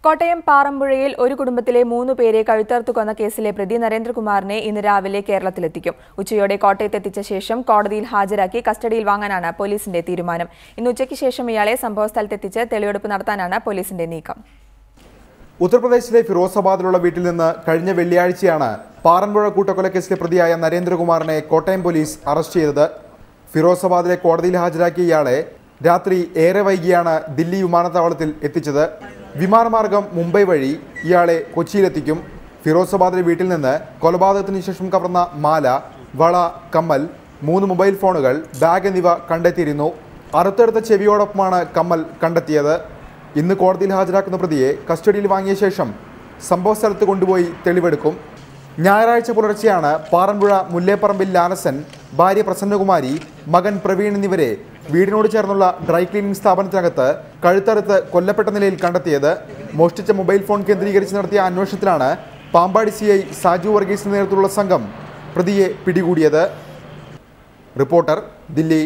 കോട്ടയം പാറമ്പുഴയിൽ ഒരു കുടുംബത്തിലെ 3 പേരെ കഴുത്തറുത്തു കൊന്ന കേസിലെ പ്രതി നരേന്ദ്രകുമാറിനെ ഇന്ന് രാവിലെ കേരളത്തിലെത്തിക്കും. ഉച്ചയോടെ കോട്ടയത്തെത്തിച്ച ശേഷം കോടതിയിൽ ഹാജരാക്കി കസ്റ്റഡിയിൽ വാങ്ങാനാണ് പോലീസിന്റെ തീരുമാനം. ഇന്ന് ഉച്ചയ്ക്ക് ശേഷം ഇയാളെ സംഭവസ്ഥലത്തെത്തിച്ച് തെളിവെടുപ്പ് നടത്താനാണ് പോലീസിന്റെ നീക്കം. ഉത്തർപ്രദേശിലെ ഫിറോസാബാദിലുള്ള വീട്ടിൽ നിന്ന് കഴിഞ്ഞ വെള്ളിയാഴ്ചയാണ് പാറമ്പുഴ കൂട്ടക്കൊലക്കേസിലെ പ്രതിയായ നരേന്ദ്രകുമാറിനെ കോട്ടയം പോലീസ് അറസ്റ്റ് ചെയ്തത്. ഫിറോസാബാദിലെ കോടതിയിൽ ഹാജരാക്കിയ ഇയാളെ രാത്രി ഏറെ വൈകിയാണ് ദില്ലി വിമാനത്താവളത്തിൽ എത്തിച്ചത്. വിമാനമാർഗം മുംബൈ വഴി ഇയാളെ കൊച്ചിയിലെത്തിക്കും. ഫിറോസാബാദിലെ വീട്ടിൽ നിന്ന് കൊലപാതകത്തിന് ശേഷം കവർന്ന മാല, വള, കമ്മൽ, 3 മൊബൈൽ ഫോണുകൾ, ബാഗ് എന്നിവ കണ്ടെത്തിയിരുന്നു. അറുത്തെടുത്ത ചെവിയോടൊപ്പമാണ് കമ്മൽ കണ്ടെത്തിയത്. ഇന്ന് കോടതിയിൽ ഹാജരാക്കുന്ന പ്രതിയെ കസ്റ്റഡിയിൽ വാങ്ങിയ ശേഷം സംഭവസ്ഥലത്ത് കൊണ്ടുപോയി തെളിവെടുക്കും. ഞായറാഴ്ച പുലർച്ചെയാണ് പാറമ്പുഴ മുല്ലേപ്പറമ്പിൽ ലാനസൻ, ഭാര്യ പ്രസന്നകുമാരി, മകൻ പ്രവീൺ എന്നിവരെ വീടിനോട് ചേർന്നുള്ള ഡ്രൈ ക്ലീനിംഗ് സ്ഥാപനത്തിനകത്ത് കഴുത്തറുത്ത് കൊല്ലപ്പെട്ട നിലയിൽ കണ്ടെത്തിയത്. മോഷ്ടിച്ച മൊബൈൽ ഫോൺ കേന്ദ്രീകരിച്ച് നടത്തിയ അന്വേഷണത്തിലാണ് പാമ്പാടി CI സാജു വർഗീസിന്റെ നേതൃത്വത്തിലുള്ള സംഘം പ്രതിയെ പിടികൂടിയത്. റിപ്പോർട്ടർ, ദില്ലി.